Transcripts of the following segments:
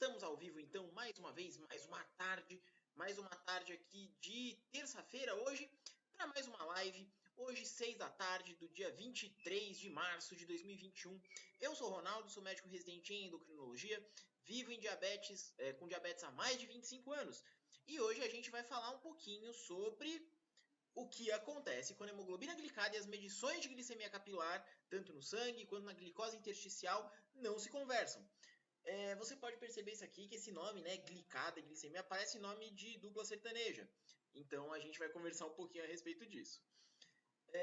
Estamos ao vivo então, mais uma vez, mais uma tarde aqui de terça-feira hoje, para mais uma live, hoje 6 da tarde do dia 23 de março de 2021. Eu sou o Ronaldo, sou médico residente em endocrinologia, vivo em diabetes, com diabetes há mais de 25 anos. E hoje a gente vai falar um pouquinho sobre o que acontece quando a hemoglobina glicada e as medições de glicemia capilar, tanto no sangue quanto na glicose intersticial, não se conversam. Você pode perceber isso aqui, que esse nome, né, glicada e glicemia, parece nome de dupla sertaneja. Então a gente vai conversar um pouquinho a respeito disso.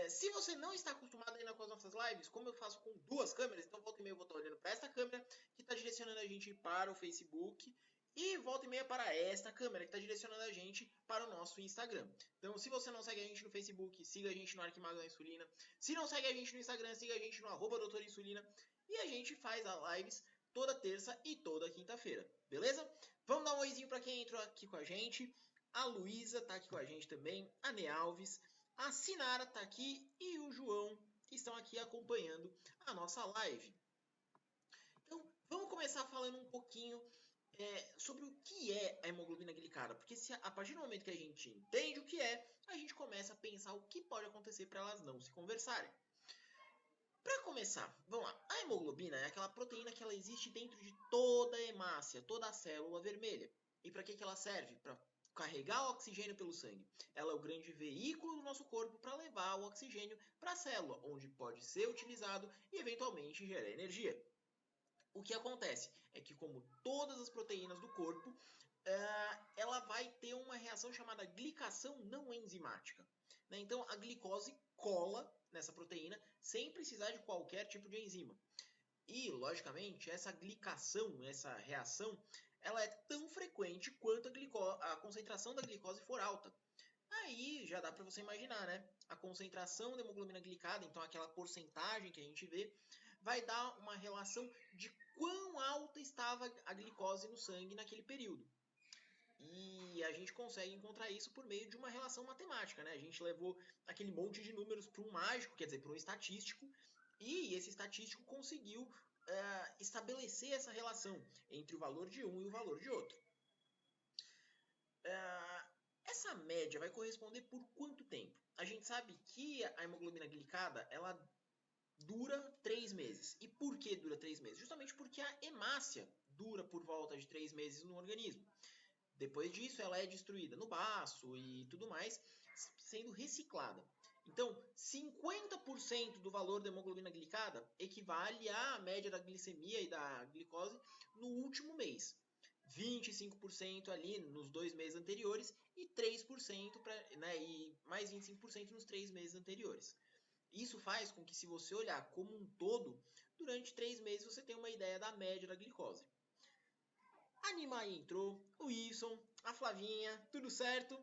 Se você não está acostumado ainda com as nossas lives, como eu faço com duas câmeras, então volta e meia eu vou estar olhando para esta câmera, que está direcionando a gente para o Facebook, e volta e meia para esta câmera, que está direcionando a gente para o nosso Instagram. Então, se você não segue a gente no Facebook, siga a gente no Arquimago da Insulina. Se não segue a gente no Instagram, siga a gente no @doutorinsulina. E a gente faz as lives toda terça e toda quinta-feira, beleza? Vamos dar um oizinho para quem entrou aqui com a gente. A Luísa está aqui com a gente também, a Ne Alves, a Sinara está aqui e o João, que estão aqui acompanhando a nossa live. Então, vamos começar falando um pouquinho sobre o que é a hemoglobina glicada, porque a partir do momento que a gente entende o que é, a gente começa a pensar o que pode acontecer para elas não se conversarem. Para começar, vamos lá. A hemoglobina é aquela proteína que ela existe dentro de toda a hemácia, toda a célula vermelha. E para que ela serve? Para carregar o oxigênio pelo sangue. Ela é o grande veículo do nosso corpo para levar o oxigênio para a célula, onde pode ser utilizado e eventualmente gerar energia. O que acontece é que, como todas as proteínas do corpo, ela vai ter uma reação chamada glicação não enzimática. Então, a glicose cola nessa proteína sem precisar de qualquer tipo de enzima. E, logicamente, essa glicação, essa reação, ela é tão frequente quanto a concentração da glicose for alta. Aí já dá para você imaginar, né? A concentração da hemoglobina glicada, então aquela porcentagem que a gente vê, vai dar uma relação de quão alta estava a glicose no sangue naquele período. E a gente consegue encontrar isso por meio de uma relação matemática, né? A gente levou aquele monte de números para um mágico, quer dizer, para um estatístico, e esse estatístico conseguiu estabelecer essa relação entre o valor de um e o valor de outro. Essa média vai corresponder por quanto tempo? A gente sabe que a hemoglobina glicada, ela dura 3 meses. E por que dura 3 meses? Justamente porque a hemácia dura por volta de 3 meses no organismo. Depois disso, ela é destruída no baço e tudo mais, sendo reciclada. Então, 50% do valor da hemoglobina glicada equivale à média da glicemia e da glicose no último mês. 25% ali nos 2 meses anteriores e 3%, e mais 25% nos 3 meses anteriores. Isso faz com que, se você olhar como um todo, durante 3 meses você tenha uma ideia da média da glicose. A Nimai entrou, o Wilson, a Flavinha, tudo certo?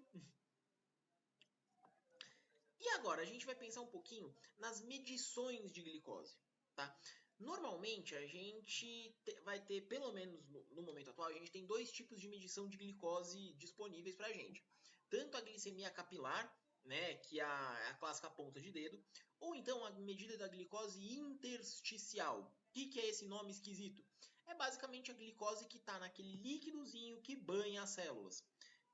E agora a gente vai pensar um pouquinho nas medições de glicose, tá? Normalmente a gente vai ter, pelo menos no momento atual, a gente tem 2 tipos de medição de glicose disponíveis para a gente. Tanto a glicemia capilar, né, que é a clássica ponta de dedo, ou então a medida da glicose intersticial. O que é esse nome esquisito? É basicamente a glicose que está naquele líquidozinho que banha as células.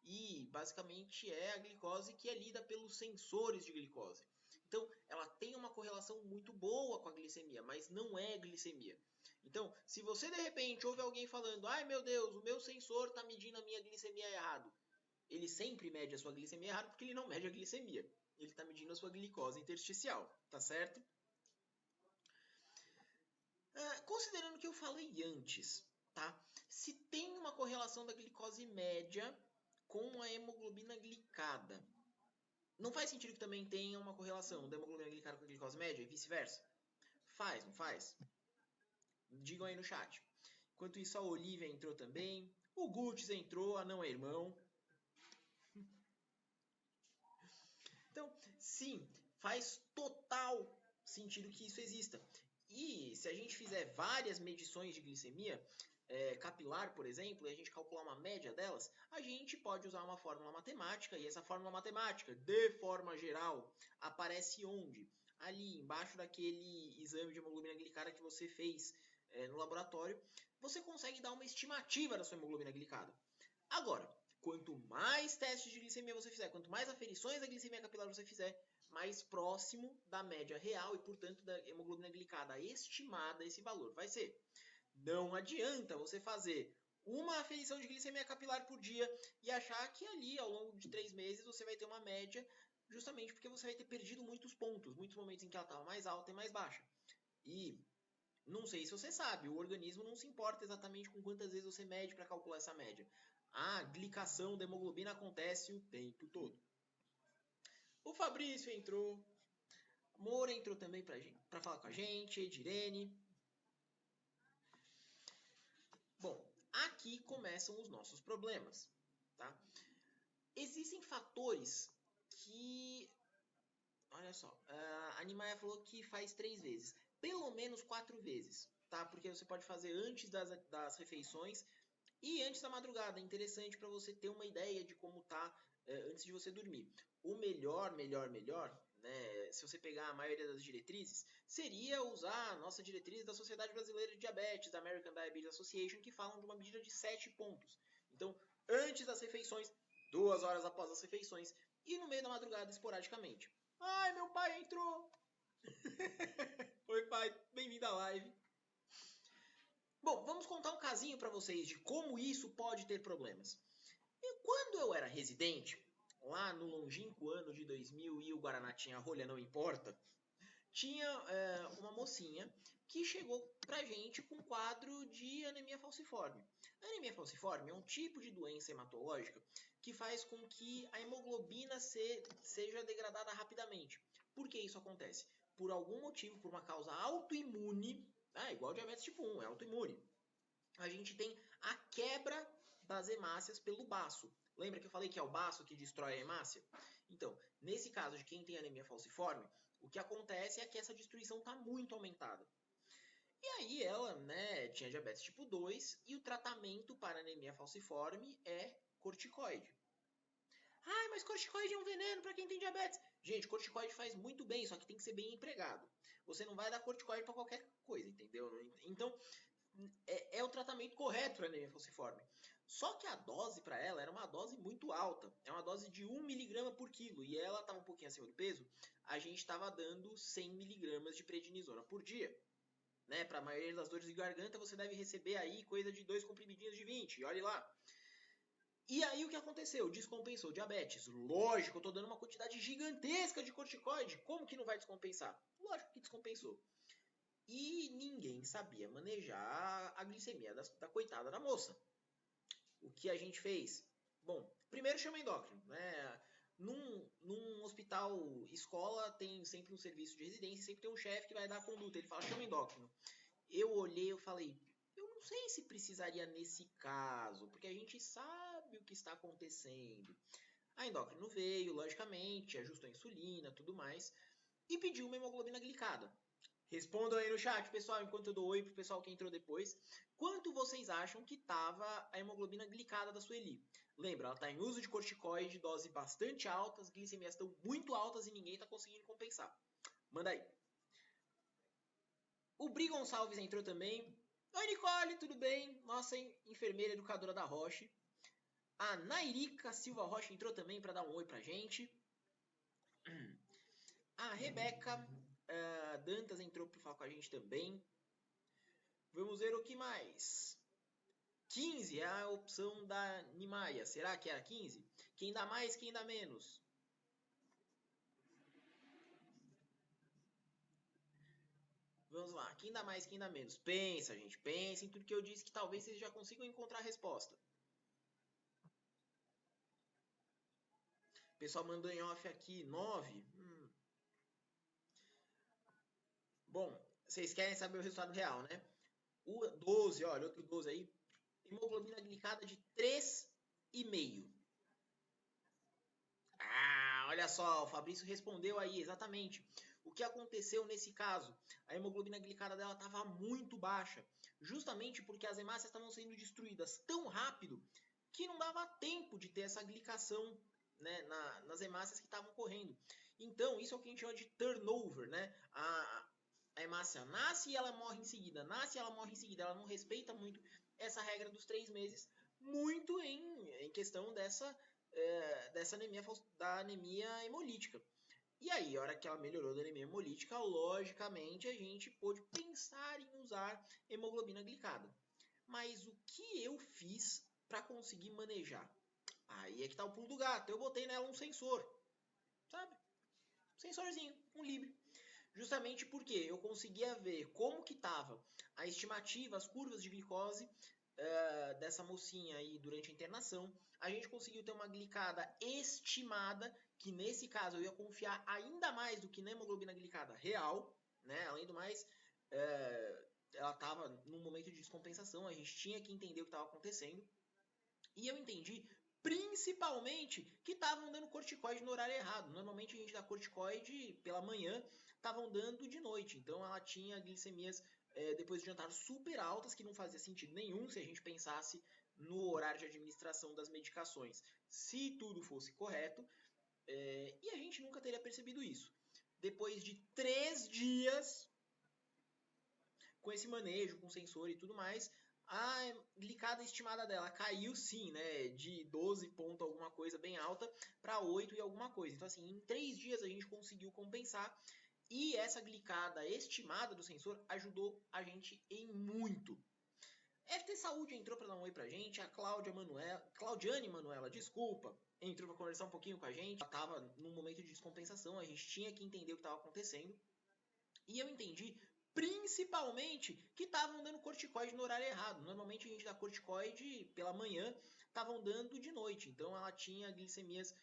E basicamente é a glicose que é lida pelos sensores de glicose. Então, ela tem uma correlação muito boa com a glicemia, mas não é glicemia. Então, se você de repente ouve alguém falando: ai meu Deus, o meu sensor está medindo a minha glicemia errado, ele sempre mede a sua glicemia errado porque ele não mede a glicemia. Ele está medindo a sua glicose intersticial, tá certo? Considerando o que eu falei antes, tá? Se tem uma correlação da glicose média com a hemoglobina glicada, não faz sentido que também tenha uma correlação da hemoglobina glicada com a glicose média e vice-versa? Faz, não faz? Digam aí no chat. Enquanto isso, a Olivia entrou também. O Gutz entrou, a não é irmão. Então, sim, faz total sentido que isso exista. E se a gente fizer várias medições de glicemia capilar, por exemplo, e a gente calcular uma média delas, a gente pode usar uma fórmula matemática, e essa fórmula matemática, de forma geral, aparece onde? Ali, embaixo daquele exame de hemoglobina glicada que você fez no laboratório, você consegue dar uma estimativa da sua hemoglobina glicada. Agora, quanto mais testes de glicemia você fizer, quanto mais aferições da glicemia capilar você fizer, mais próximo da média real e, portanto, da hemoglobina glicada estimada esse valor vai ser. Não adianta você fazer uma aferição de glicemia capilar por dia e achar que ali, ao longo de 3 meses, você vai ter uma média, justamente porque você vai ter perdido muitos pontos, muitos momentos em que ela estava mais alta e mais baixa. E não sei se você sabe, o organismo não se importa exatamente com quantas vezes você mede para calcular essa média. A glicação da hemoglobina acontece o tempo todo. O Fabrício entrou, Moura entrou também para falar com a gente, Edirene. Bom, aqui começam os nossos problemas, tá? Existem fatores que... Olha só, a Nimaya falou que faz 3 vezes. Pelo menos 4 vezes, tá? Porque você pode fazer antes das refeições e antes da madrugada. É interessante para você ter uma ideia de como tá antes de você dormir. O melhor, né, se você pegar a maioria das diretrizes, seria usar a nossa diretriz da Sociedade Brasileira de Diabetes, da American Diabetes Association, que falam de uma medida de 7 pontos. Então, antes das refeições, 2 horas após as refeições e no meio da madrugada esporadicamente. Ai, meu pai entrou! Oi, pai, bem-vindo à live. Bom, vamos contar um casinho para vocês de como isso pode ter problemas. E quando eu era residente, lá no longínquo ano de 2000 e o Guaraná tinha rolha, não importa, tinha uma mocinha que chegou pra gente com um quadro de anemia falciforme. A anemia falciforme é um tipo de doença hematológica que faz com que a hemoglobina seja degradada rapidamente. Por que isso acontece? Por algum motivo, por uma causa autoimune, igual diabetes tipo 1, é autoimune. A gente tem a quebra das hemácias pelo baço. Lembra que eu falei que é o baço que destrói a hemácia? Então, nesse caso de quem tem anemia falciforme, o que acontece é que essa destruição está muito aumentada. E aí ela, né, tinha diabetes tipo 2 e o tratamento para anemia falciforme é corticoide. Ah, mas corticoide é um veneno para quem tem diabetes. Gente, corticoide faz muito bem, só que tem que ser bem empregado. Você não vai dar corticoide para qualquer coisa, entendeu? Então, é o tratamento correto para anemia falciforme. Só que a dose para ela era uma dose muito alta. É uma dose de 1 mg por quilo. E ela estava um pouquinho acima do peso. A gente estava dando 100 mg de prednisona por dia. Né? Para a maioria das dores de garganta, você deve receber aí coisa de 2 comprimidinhos de 20. Olhe lá. E aí o que aconteceu? Descompensou diabetes. Lógico, eu estou dando uma quantidade gigantesca de corticoide. Como que não vai descompensar? Lógico que descompensou. E ninguém sabia manejar a glicemia da coitada da moça. O que a gente fez? Bom, primeiro chama endócrino, né? Num hospital escola tem sempre um serviço de residência, sempre tem um chefe que vai dar a conduta. Ele fala, chama endócrino. Eu olhei, eu falei, eu não sei se precisaria nesse caso, porque a gente sabe o que está acontecendo. A endócrino veio, logicamente, ajustou a insulina, tudo mais, e pediu uma hemoglobina glicada. Respondam aí no chat, pessoal, enquanto eu dou oi pro pessoal que entrou depois. Quanto vocês acham que estava a hemoglobina glicada da Sueli? Lembra, ela está em uso de corticoide, dose bastante alta, as glicemias estão muito altas e ninguém está conseguindo compensar. Manda aí. O Bri Gonçalves entrou também. Oi, Nicole, tudo bem? Nossa enfermeira educadora da Roche. A Nairica Silva Rocha entrou também para dar um oi pra gente. A Rebeca Dantas entrou para falar com a gente também. Vamos ver o que mais. 15 é a opção da Nimaya. Será que é a 15? Quem dá mais, quem dá menos? Vamos lá. Quem dá mais, quem dá menos? Pensa, gente. Pensa em tudo que eu disse que talvez vocês já consigam encontrar a resposta. O pessoal mandou em off aqui 9. Bom, vocês querem saber o resultado real, né? O 12, olha, outro 12 aí. Hemoglobina glicada de 3,5. Ah, olha só, o Fabrício respondeu aí, exatamente. O que aconteceu nesse caso? A hemoglobina glicada dela estava muito baixa, justamente porque as hemácias estavam sendo destruídas tão rápido que não dava tempo de ter essa glicação, né, nas hemácias que estavam correndo. Então, isso é o que a gente chama de turnover, né? A a hemácia nasce e ela morre em seguida, nasce e ela morre em seguida. Ela não respeita muito essa regra dos 3 meses, muito em questão dessa anemia, da anemia hemolítica. E aí, a hora que ela melhorou da anemia hemolítica, logicamente a gente pôde pensar em usar hemoglobina glicada. Mas o que eu fiz para conseguir manejar? Aí é que tá o pulo do gato. Eu botei nela um sensor, sabe? Um sensorzinho, um Libre. Justamente porque eu conseguia ver como que estava a estimativa, as curvas de glicose dessa mocinha aí durante a internação. A gente conseguiu ter uma glicada estimada, que nesse caso eu ia confiar ainda mais do que na hemoglobina glicada real, né? Além do mais, ela estava num momento de descompensação, a gente tinha que entender o que estava acontecendo. E eu entendi principalmente que estavam dando corticoide no horário errado. Normalmente a gente dá corticoide pela manhã, estavam dando de noite. Então ela tinha glicemias depois de jantar super altas, que não fazia sentido nenhum se a gente pensasse no horário de administração das medicações. Se tudo fosse correto, e a gente nunca teria percebido isso. Depois de 3 dias com esse manejo, com sensor e tudo mais, a glicada estimada dela caiu sim, né, de 12 ponto alguma coisa bem alta para 8 e alguma coisa. Então assim, em 3 dias a gente conseguiu compensar e essa glicada estimada do sensor ajudou a gente em muito. FT Saúde entrou para dar um oi pra gente, a Claudiane Manuela, desculpa, entrou para conversar um pouquinho com a gente. Ela estava num momento de descompensação, a gente tinha que entender o que estava acontecendo. E eu entendi principalmente que estavam dando corticoide no horário errado. Normalmente a gente dá corticoide pela manhã, estavam dando de noite. Então ela tinha glicemias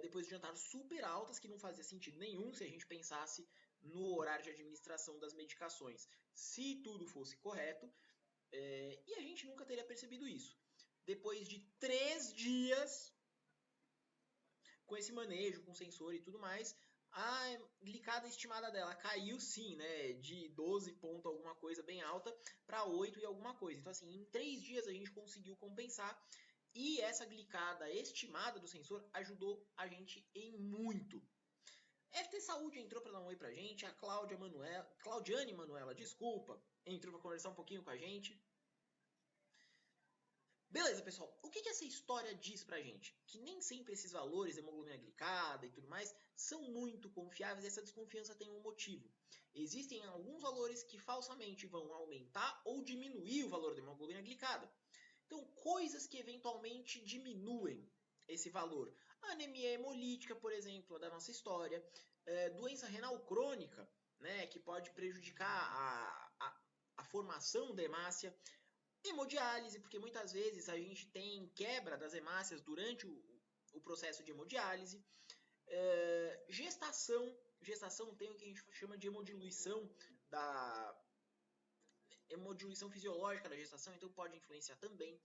depois de jantar super altas, que não fazia sentido nenhum se a gente pensasse no horário de administração das medicações. Se tudo fosse correto, e a gente nunca teria percebido isso. Depois de 3 dias com esse manejo, com sensor e tudo mais, a glicada estimada dela caiu sim, né, de 12 ponto alguma coisa bem alta para 8 e alguma coisa. Então assim, em 3 dias a gente conseguiu compensar e essa glicada estimada do sensor ajudou a gente em muito. FT Saúde entrou para dar um oi pra gente, a Claudiane Manuela, desculpa, entrou para conversar um pouquinho com a gente. Beleza, pessoal. O que essa história diz pra gente? Que nem sempre esses valores, hemoglobina glicada e tudo mais, são muito confiáveis e essa desconfiança tem um motivo. Existem alguns valores que falsamente vão aumentar ou diminuir o valor da hemoglobina glicada. Então, coisas que eventualmente diminuem esse valor. A anemia hemolítica, por exemplo, da nossa história. Doença renal crônica, né, que pode prejudicar a formação da hemácia. Hemodiálise, porque muitas vezes a gente tem quebra das hemácias durante o processo de hemodiálise. Gestação tem o que a gente chama de hemodiluição fisiológica da gestação, então pode influenciar também.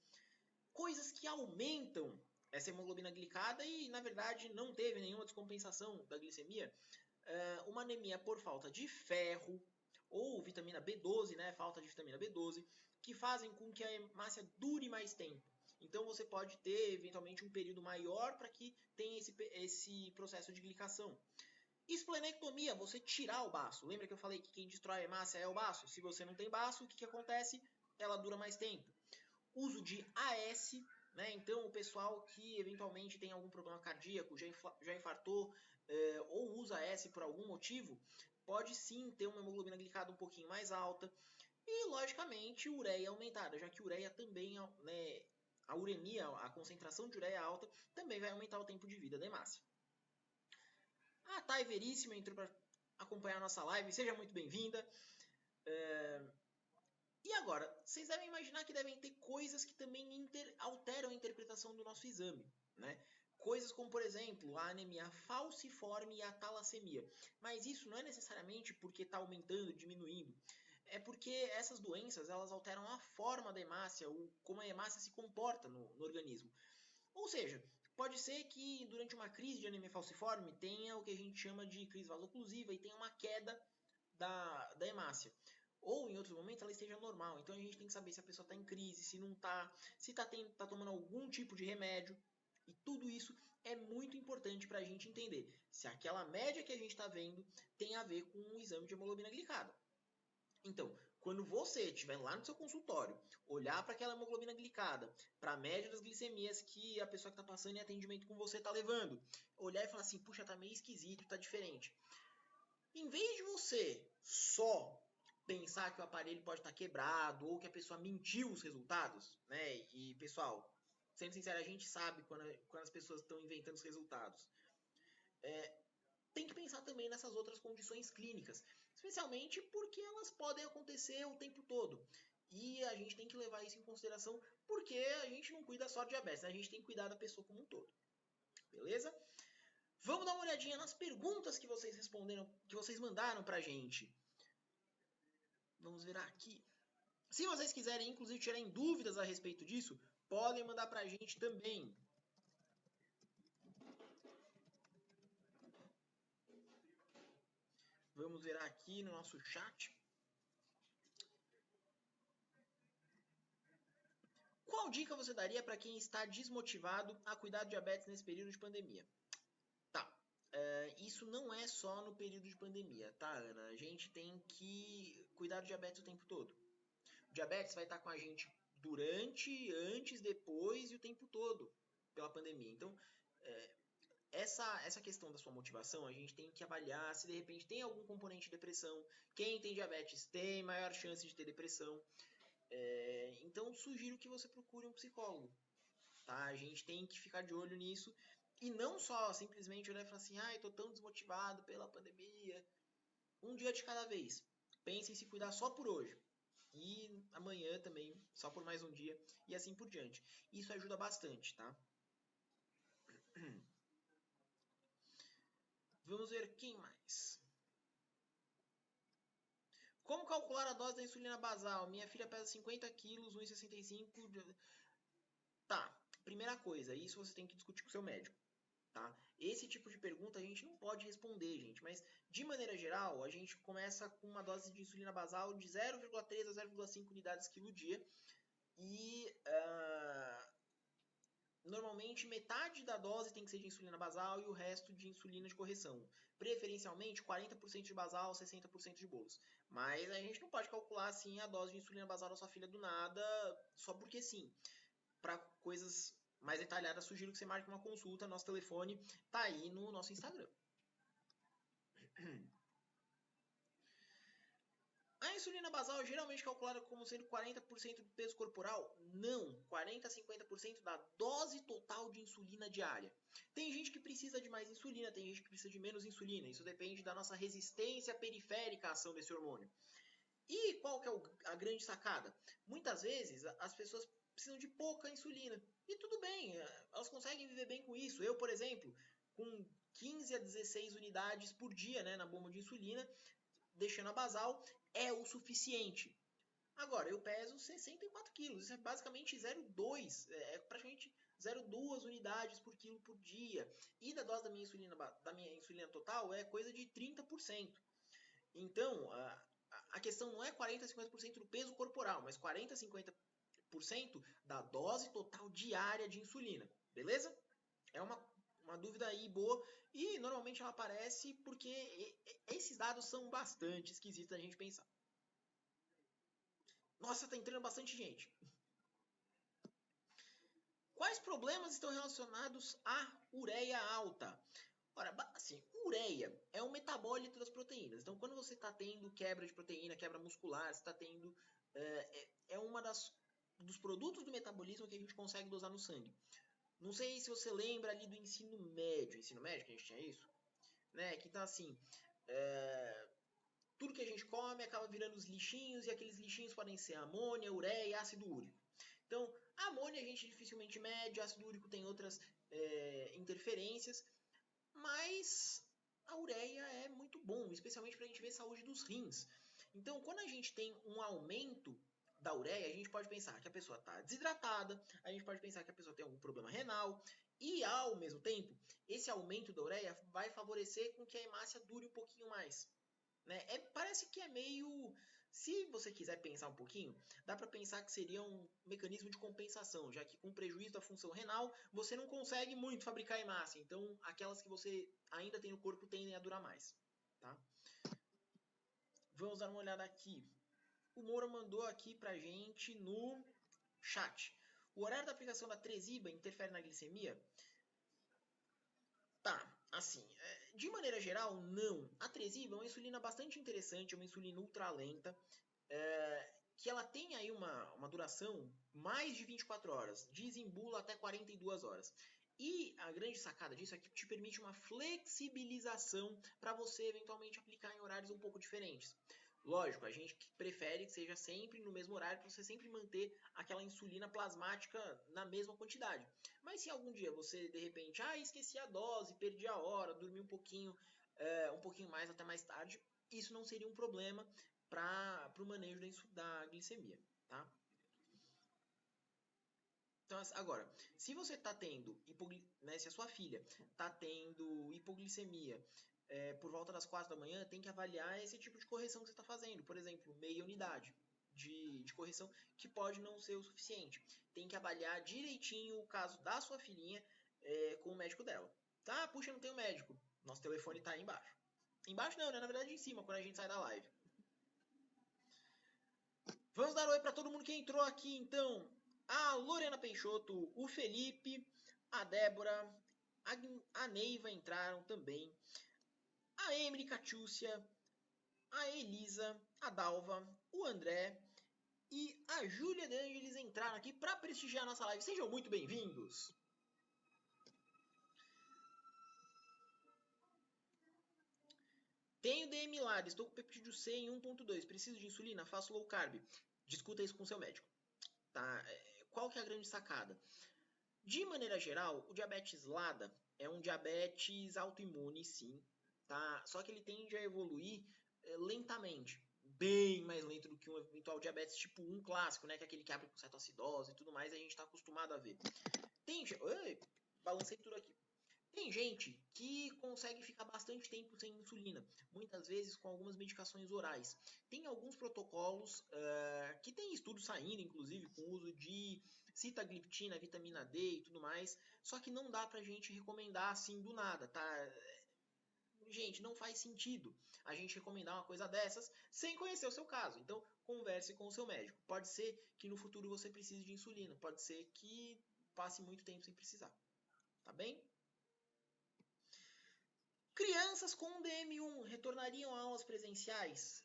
Coisas que aumentam essa hemoglobina glicada e, na verdade, não teve nenhuma descompensação da glicemia. Uma anemia por falta de ferro ou vitamina B12, né, falta de vitamina B12, que fazem com que a hemácia dure mais tempo. Então você pode ter eventualmente um período maior para que tenha esse processo de glicação. Esplenectomia, você tirar o baço. Lembra que eu falei que quem destrói a hemácia é o baço? Se você não tem baço, o que acontece? Ela dura mais tempo. Uso de AS, né? Então o pessoal que eventualmente tem algum problema cardíaco, já infartou ou usa AS por algum motivo, pode sim ter uma hemoglobina glicada um pouquinho mais alta. E, logicamente, ureia aumentada, já que ureia também, né, a uremia, a concentração de ureia alta, também vai aumentar o tempo de vida da hemácia. A Thay Veríssima entrou para acompanhar a nossa live, seja muito bem-vinda. E agora, vocês devem imaginar que devem ter coisas que também alteram a interpretação do nosso exame, né? Coisas como, por exemplo, a anemia falciforme e a talassemia. Mas isso não é necessariamente porque está aumentando, diminuindo. É porque essas doenças elas alteram a forma da hemácia, como a hemácia se comporta no organismo. Ou seja, pode ser que durante uma crise de anemia falciforme tenha o que a gente chama de crise vasoclusiva e tenha uma queda da hemácia. Ou em outros momentos ela esteja normal. Então a gente tem que saber se a pessoa está em crise, se não está, se está tomando algum tipo de remédio. E tudo isso é muito importante para a gente entender se aquela média que a gente está vendo tem a ver com o exame de hemoglobina glicada. Então, quando você estiver lá no seu consultório, olhar para aquela hemoglobina glicada, para a média das glicemias que a pessoa que está passando em atendimento com você está levando, olhar e falar assim, puxa, tá meio esquisito, tá diferente. Em vez de você só pensar que o aparelho pode estar quebrado ou que a pessoa mentiu os resultados, né? E, pessoal, sendo sincero, a gente sabe quando as pessoas estão inventando os resultados. Tem que pensar também nessas outras condições clínicas, especialmente porque elas podem acontecer o tempo todo. E a gente tem que levar isso em consideração porque a gente não cuida só de diabetes, né? A gente tem que cuidar da pessoa como um todo. Beleza? Vamos dar uma olhadinha nas perguntas que vocês responderam, que vocês mandaram pra gente. Vamos virar aqui. Se vocês quiserem, inclusive, tirarem dúvidas a respeito disso, podem mandar pra gente também. Vamos virar aqui no nosso chat. Qual dica você daria para quem está desmotivado a cuidar de diabetes nesse período de pandemia? Tá. Isso não é só no período de pandemia, tá, Ana? A gente tem que cuidar do diabetes o tempo todo. O diabetes vai estar com a gente durante, antes, depois e o tempo todo pela pandemia. Então, essa questão da sua motivação, a gente tem que avaliar se de repente tem algum componente de depressão. Quem tem diabetes tem maior chance de ter depressão. Então, sugiro que você procure um psicólogo. Tá? A gente tem que ficar de olho nisso. E não só simplesmente olhar e falar assim, tô tão desmotivado pela pandemia. Um dia de cada vez. Pense em se cuidar só por hoje. E amanhã também, só por mais um dia. E assim por diante. Isso ajuda bastante, tá? Vamos ver quem mais. Como calcular a dose da insulina basal? Minha filha pesa 50 quilos, 1,65. Tá, primeira coisa, isso você tem que discutir com o seu médico. Tá? Esse tipo de pergunta a gente não pode responder, gente, mas de maneira geral, a gente começa com uma dose de insulina basal de 0,3 a 0,5 unidades quilo dia e normalmente metade da dose tem que ser de insulina basal e o resto de insulina de correção. Preferencialmente 40% de basal, 60% de bolos. Mas a gente não pode calcular assim a dose de insulina basal da sua filha do nada, só porque sim. Para coisas mais detalhadas, sugiro que você marque uma consulta. Nosso telefone tá aí no nosso Instagram. A insulina basal é geralmente calculada como sendo 40% do peso corporal? Não, 40 a 50% da dose total de insulina diária. Tem gente que precisa de mais insulina, tem gente que precisa de menos insulina. Isso depende da nossa resistência periférica à ação desse hormônio. E qual que é a grande sacada? Muitas vezes as pessoas precisam de pouca insulina. E tudo bem, elas conseguem viver bem com isso. Eu, por exemplo, com 15 a 16 unidades por dia, né, na bomba de insulina, deixando a basal, é o suficiente. Agora, eu peso 64 quilos, isso é basicamente 0,2, é praticamente 0,2 unidades por quilo por dia. E da dose da minha insulina total é coisa de 30%. Então, a questão não é 40 a 50% do peso corporal, mas 40 a 50% da dose total diária de insulina. Beleza? É uma dúvida aí boa e normalmente ela aparece porque esses dados são bastante esquisitos a gente pensar. Nossa, tá entrando bastante gente. Quais problemas estão relacionados à ureia alta? Ora, assim, ureia é um metabólito das proteínas. Então, quando você está tendo quebra de proteína, quebra muscular, você está tendo... É uma dos produtos do metabolismo que a gente consegue dosar no sangue. Não sei se você lembra ali do ensino médio. Ensino médio, que a gente tinha isso? Né? Que então, assim... tudo que a gente come acaba virando os lixinhos, e aqueles lixinhos podem ser amônia, ureia e ácido úrico. Então, a amônia a gente dificilmente mede, o ácido úrico tem outras interferências, mas a ureia é muito bom, especialmente para a gente ver saúde dos rins. Então, quando a gente tem um aumento da ureia, a gente pode pensar que a pessoa está desidratada, a gente pode pensar que a pessoa tem algum problema renal, e ao mesmo tempo, esse aumento da ureia vai favorecer com que a hemácia dure um pouquinho mais. Né? Parece que é meio... Se você quiser pensar um pouquinho, dá para pensar que seria um mecanismo de compensação, já que com prejuízo da função renal, você não consegue muito fabricar hemácia. Então, aquelas que você ainda tem no corpo tendem a durar mais. Tá? Vamos dar uma olhada aqui. O Moura mandou aqui pra gente no chat. O horário da aplicação da Tresiba interfere na glicemia? Tá, assim, de maneira geral, não. A Tresiba é uma insulina bastante interessante, é uma insulina ultralenta, que ela tem aí uma duração mais de 24 horas, desembula até 42 horas. E a grande sacada disso é que te permite uma flexibilização para você eventualmente aplicar em horários um pouco diferentes. Lógico, a gente prefere que seja sempre no mesmo horário para você sempre manter aquela insulina plasmática na mesma quantidade. Mas se algum dia você de repente, esqueci a dose, perdi a hora, dormi um pouquinho mais até mais tarde, isso não seria um problema para o manejo da glicemia, tá? Então, agora, se você está tendo, se a sua filha está tendo hipoglicemia por volta das 4 da manhã, tem que avaliar esse tipo de correção que você está fazendo. Por exemplo, meia unidade de correção, que pode não ser o suficiente. Tem que avaliar direitinho o caso da sua filhinha com o médico dela. Tá? Puxa, não tem um médico. Nosso telefone está aí embaixo. Embaixo não, né? Na verdade em cima, quando a gente sai da live. Vamos dar oi para todo mundo que entrou aqui, então. A Lorena Peixoto, o Felipe, a Débora, a Neiva entraram também. A Emily Catiúcia, a Elisa, a Dalva, o André e a Júlia de Angelis entraram aqui para prestigiar a nossa live. Sejam muito bem-vindos. Tenho DM Lar, estou com peptídeo C em 1.2. Preciso de insulina? Faço low carb. Discuta isso com seu médico. Tá? Qual que é a grande sacada? De maneira geral, o diabetes LADA é um diabetes autoimune, sim, tá? Só que ele tende a evoluir lentamente, bem mais lento do que um eventual diabetes tipo 1 clássico, né? Que é aquele que abre com cetoacidose e tudo mais, a gente está acostumado a ver. Balancei tudo aqui. Tem gente que consegue ficar bastante tempo sem insulina, muitas vezes com algumas medicações orais. Tem alguns protocolos que tem estudos saindo, inclusive, com o uso de sitagliptina, vitamina D e tudo mais, só que não dá pra gente recomendar assim do nada, tá? Gente, não faz sentido a gente recomendar uma coisa dessas sem conhecer o seu caso. Então, converse com o seu médico. Pode ser que no futuro você precise de insulina, pode ser que passe muito tempo sem precisar. Tá bem? Crianças com DM1 retornariam a aulas presenciais?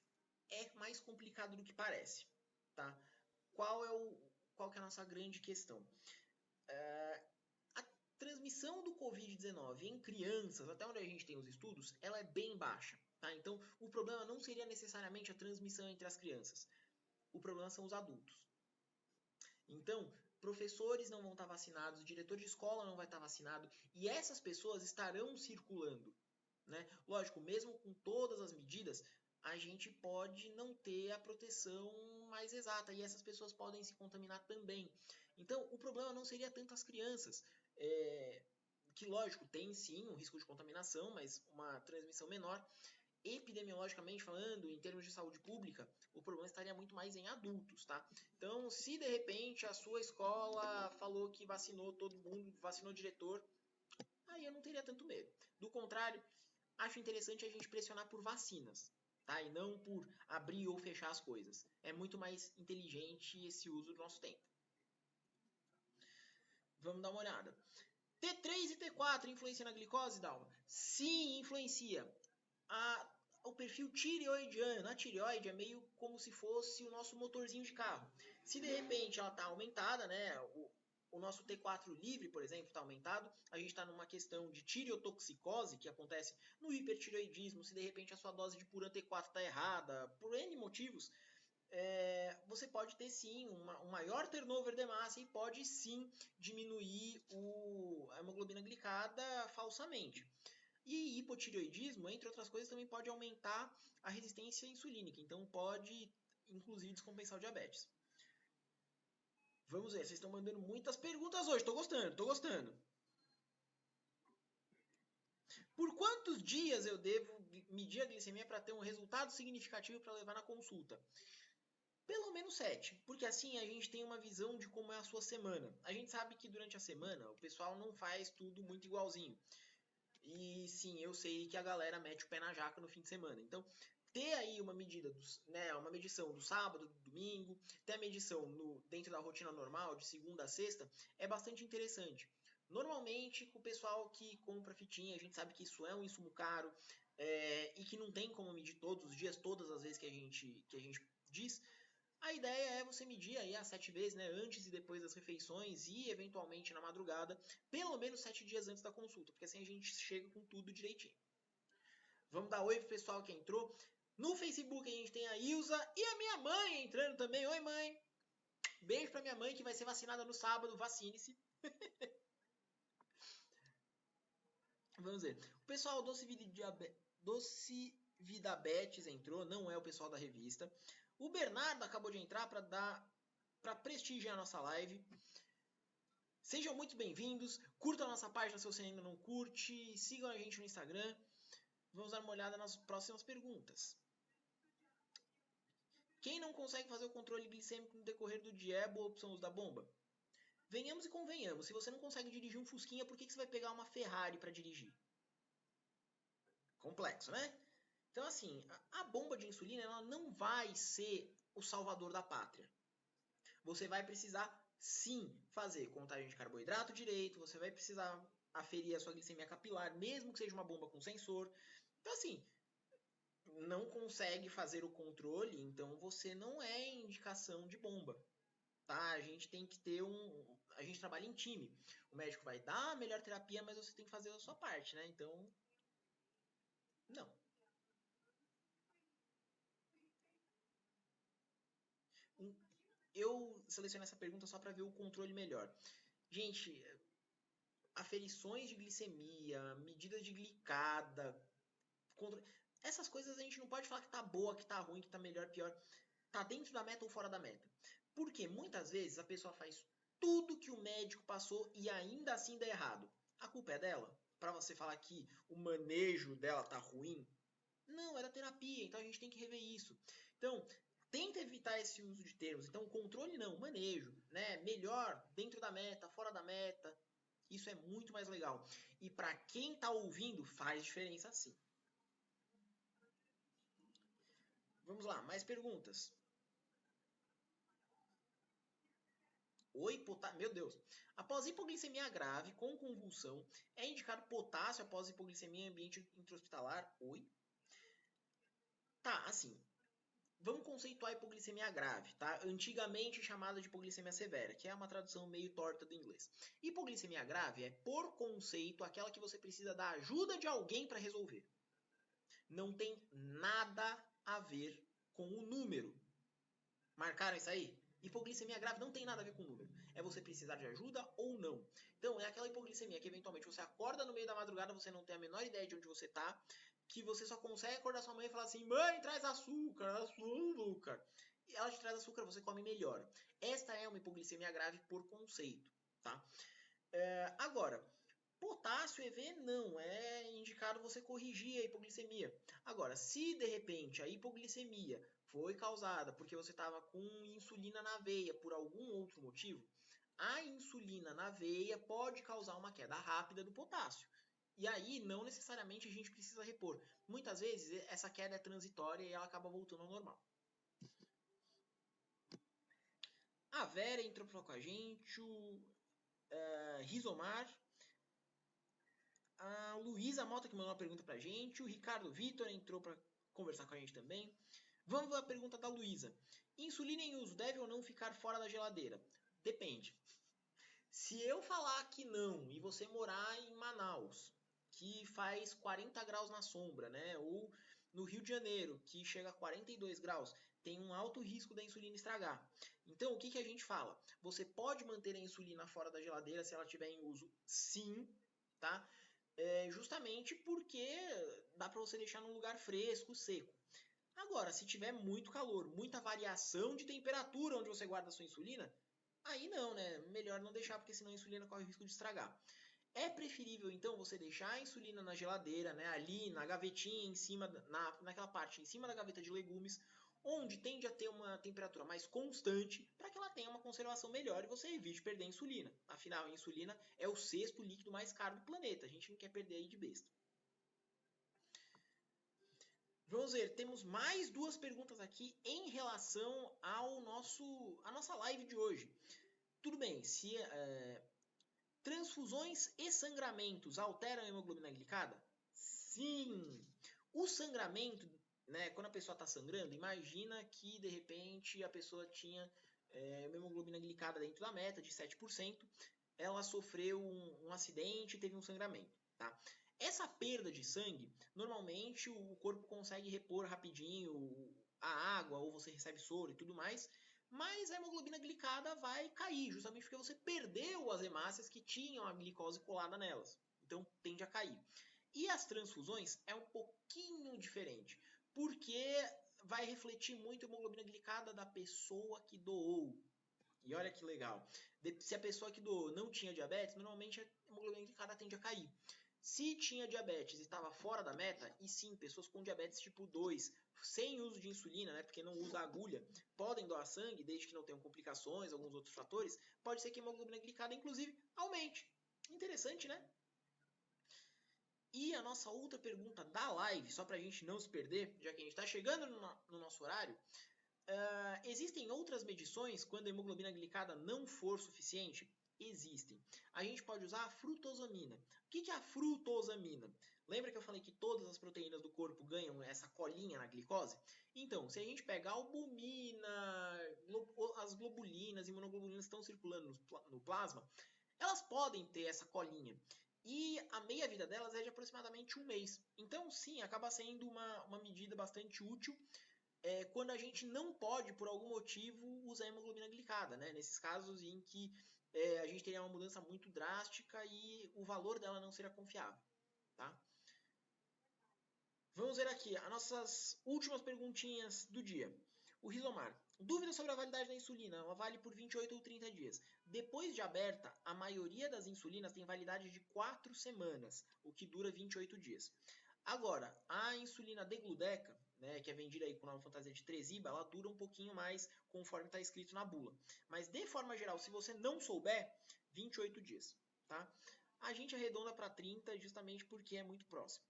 É mais complicado do que parece, tá? Qual que é a nossa grande questão? A transmissão do Covid-19 em crianças, até onde a gente tem os estudos, ela é bem baixa, tá? Então, o problema não seria necessariamente a transmissão entre as crianças. O problema são os adultos. Então, professores não vão estar vacinados, o diretor de escola não vai estar vacinado, e essas pessoas estarão circulando. Né? Lógico, mesmo com todas as medidas, a gente pode não ter a proteção mais exata e essas pessoas podem se contaminar também. Então, o problema não seria tanto as crianças, que lógico, tem sim um risco de contaminação, mas uma transmissão menor. Epidemiologicamente falando, em termos de saúde pública, o problema estaria muito mais em adultos, tá? Então, se de repente a sua escola falou que vacinou todo mundo, vacinou o diretor, aí eu não teria tanto medo. Do contrário, acho interessante a gente pressionar por vacinas, tá? E não por abrir ou fechar as coisas. É muito mais inteligente esse uso do nosso tempo. Vamos dar uma olhada. T3 e T4 influenciam na glicose, Dalma? Sim, influencia. O perfil tireoidiano, a tireoide é meio como se fosse o nosso motorzinho de carro. Se de repente ela está aumentada, né? O nosso T4 livre, por exemplo, está aumentado, a gente está numa questão de tireotoxicose, que acontece no hipertireoidismo, se de repente a sua dose de Puran T4 está errada, por N motivos, você pode ter sim um maior turnover de massa e pode sim diminuir a hemoglobina glicada falsamente. E hipotireoidismo, entre outras coisas, também pode aumentar a resistência insulínica, então pode inclusive descompensar o diabetes. Vamos ver, vocês estão mandando muitas perguntas hoje. Tô gostando. Por quantos dias eu devo medir a glicemia para ter um resultado significativo para levar na consulta? Pelo menos 7, porque assim a gente tem uma visão de como é a sua semana. A gente sabe que durante a semana o pessoal não faz tudo muito igualzinho. E sim, eu sei que a galera mete o pé na jaca no fim de semana. Então, ter aí uma medida, uma medição do sábado, do domingo, ter a medição dentro da rotina normal, de segunda a sexta, é bastante interessante. Normalmente, o pessoal que compra fitinha, a gente sabe que isso é um insumo caro e que não tem como medir todos os dias, todas as vezes que a gente diz. A ideia é você medir aí as 7 vezes, né, antes e depois das refeições e eventualmente na madrugada, pelo menos 7 dias antes da consulta, porque assim a gente chega com tudo direitinho. Vamos dar oi pro pessoal que entrou. No Facebook a gente tem a Ilza e a minha mãe entrando também. Oi, mãe. Beijo pra minha mãe que vai ser vacinada no sábado. Vacine-se. Vamos ver. O pessoal Doce Vida Betes entrou, não é o pessoal da revista. O Bernardo acabou de entrar para prestigiar a nossa live. Sejam muito bem-vindos. Curtam a nossa página se você ainda não curte. Sigam a gente no Instagram. Vamos dar uma olhada nas próximas perguntas. Quem não consegue fazer o controle glicêmico no decorrer do dia é a boa opção da bomba? Venhamos e convenhamos. Se você não consegue dirigir um Fusquinha, por que você vai pegar uma Ferrari para dirigir? Complexo, né? Então, assim, a bomba de insulina ela não vai ser o salvador da pátria. Você vai precisar, sim, fazer contagem de carboidrato direito, você vai precisar aferir a sua glicemia capilar, mesmo que seja uma bomba com sensor. Então, assim, não consegue fazer o controle, então você não é indicação de bomba. Tá? A gente tem que ter a gente trabalha em time. O médico vai dar a melhor terapia, mas você tem que fazer a sua parte, né? Então, não. Eu selecionei essa pergunta só para ver o controle melhor. Gente, aferições de glicemia, medidas de glicada, essas coisas a gente não pode falar que tá boa, que tá ruim, que tá melhor, pior. Tá dentro da meta ou fora da meta. Porque muitas vezes a pessoa faz tudo que o médico passou e ainda assim dá errado. A culpa é dela? Para você falar que o manejo dela tá ruim? Não, era terapia, então a gente tem que rever isso. Então, tenta evitar esse uso de termos. Então, controle não, manejo, né? Melhor dentro da meta, fora da meta. Isso é muito mais legal. E para quem tá ouvindo, faz diferença sim. Vamos lá, mais perguntas. Oi, potássio. Meu Deus. Após hipoglicemia grave com convulsão, é indicado potássio após hipoglicemia em ambiente intra-hospitalar? Oi? Tá, assim. Vamos conceituar a hipoglicemia grave, tá? Antigamente chamada de hipoglicemia severa, que é uma tradução meio torta do inglês. Hipoglicemia grave é, por conceito, aquela que você precisa da ajuda de alguém para resolver. Não tem nada a ver com o número. Marcaram isso aí? Hipoglicemia grave não tem nada a ver com o número. É você precisar de ajuda ou não. Então, é aquela hipoglicemia que eventualmente você acorda no meio da madrugada, você não tem a menor ideia de onde você tá, que você só consegue acordar sua mãe e falar assim: mãe, traz açúcar. E ela te traz açúcar, você come melhor. Esta é uma hipoglicemia grave por conceito, tá? Agora, potássio EV não, é indicado você corrigir a hipoglicemia. Agora, se de repente a hipoglicemia foi causada porque você estava com insulina na veia por algum outro motivo, a insulina na veia pode causar uma queda rápida do potássio. E aí, não necessariamente a gente precisa repor. Muitas vezes, essa queda é transitória e ela acaba voltando ao normal. A Vera entrou para falar com a gente, o Rizomar, a Luísa Mota que mandou uma pergunta pra gente, o Ricardo Vitor entrou para conversar com a gente também. Vamos ver a pergunta da Luísa. Insulina em uso deve ou não ficar fora da geladeira? Depende. Se eu falar que não e você morar em Manaus, que faz 40 graus na sombra, né? Ou no Rio de Janeiro, que chega a 42 graus, tem um alto risco da insulina estragar. Então, o que a gente fala? Você pode manter a insulina fora da geladeira se ela estiver em uso? Sim, tá? Justamente porque dá para você deixar num lugar fresco, seco. Agora, se tiver muito calor, muita variação de temperatura onde você guarda a sua insulina, aí não, né? Melhor não deixar, porque senão a insulina corre o risco de estragar. É preferível, então, você deixar a insulina na geladeira, né? Ali na gavetinha, em cima, naquela parte em cima da gaveta de legumes, onde tende a ter uma temperatura mais constante, para que ela tenha uma conservação melhor e você evite perder a insulina. Afinal, a insulina é o 6º líquido mais caro do planeta. A gente não quer perder aí de besta. Vamos ver, temos mais duas perguntas aqui em relação à nossa live de hoje. Tudo bem, se transfusões e sangramentos alteram a hemoglobina glicada? Sim! O sangramento, né, quando a pessoa está sangrando, imagina que de repente a pessoa tinha uma hemoglobina glicada dentro da meta de 7%, ela sofreu um acidente e teve um sangramento, tá? Essa perda de sangue, normalmente o corpo consegue repor rapidinho a água, ou você recebe soro e tudo mais, mas a hemoglobina glicada vai cair, justamente porque você perdeu as hemácias que tinham a glicose colada nelas. Então tende a cair. E as transfusões é um pouquinho diferente, porque vai refletir muito a hemoglobina glicada da pessoa que doou. E olha que legal. Se a pessoa que doou não tinha diabetes, normalmente a hemoglobina glicada tende a cair. Se tinha diabetes e estava fora da meta, e sim, pessoas com diabetes tipo 2, sem uso de insulina, né, porque não usa agulha, podem doar sangue, desde que não tenham complicações, alguns outros fatores, pode ser que a hemoglobina glicada, inclusive, aumente. Interessante, né? E a nossa outra pergunta da live, só para a gente não se perder, já que a gente está chegando no nosso horário, existem outras medições quando a hemoglobina glicada não for suficiente? Existem. A gente pode usar a frutosamina. O que é a frutosamina? Lembra que eu falei que todas as proteínas do corpo ganham essa colinha na glicose? Então, se a gente pegar a albumina, as globulinas e imunoglobulinas que estão circulando no plasma, elas podem ter essa colinha. E a meia-vida delas é de aproximadamente 1 mês. Então, sim, acaba sendo uma medida bastante útil quando a gente não pode, por algum motivo, usar hemoglobina glicada, né? Nesses casos em que a gente teria uma mudança muito drástica e o valor dela não seria confiável, tá? Vamos ver aqui as nossas últimas perguntinhas do dia. O Rizomar. Dúvida sobre a validade da insulina. Ela vale por 28 ou 30 dias. Depois de aberta, a maioria das insulinas tem validade de 4 semanas, o que dura 28 dias. Agora, a insulina Degludeca, né, que é vendida aí com o nome fantasia de Tresiba, ela dura um pouquinho mais conforme está escrito na bula. Mas, de forma geral, se você não souber, 28 dias, tá? A gente arredonda para 30 justamente porque é muito próximo.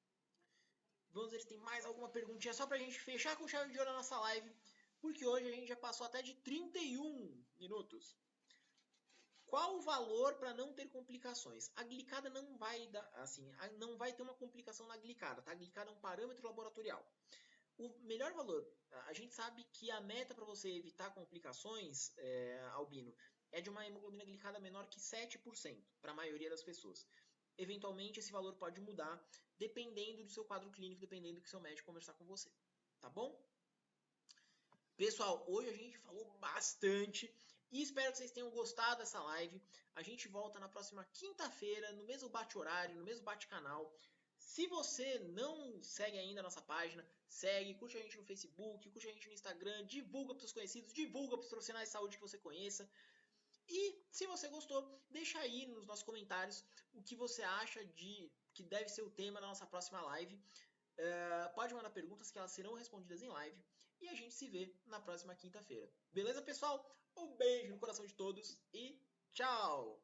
Vamos ver se tem mais alguma perguntinha só para a gente fechar com chave de ouro a nossa live, porque hoje a gente já passou até de 31 minutos. Qual o valor para não ter complicações? A glicada não vai dar, assim, não vai ter uma complicação na glicada, tá? A glicada é um parâmetro laboratorial. O melhor valor, a gente sabe que a meta para você evitar complicações, Albino, é de uma hemoglobina glicada menor que 7% para a maioria das pessoas. Eventualmente esse valor pode mudar dependendo do seu quadro clínico, dependendo do que seu médico conversar com você, tá bom? Pessoal, hoje a gente falou bastante e espero que vocês tenham gostado dessa live. A gente volta na próxima quinta-feira, no mesmo bate-horário, no mesmo bate-canal. Se você não segue ainda a nossa página, segue, curte a gente no Facebook, curte a gente no Instagram, divulga para os seus conhecidos, divulga para os profissionais de saúde que você conheça. E se você gostou, deixa aí nos nossos comentários o que você acha de que deve ser o tema da nossa próxima live. Pode mandar perguntas que elas serão respondidas em live. E a gente se vê na próxima quinta-feira. Beleza, pessoal? Um beijo no coração de todos e tchau!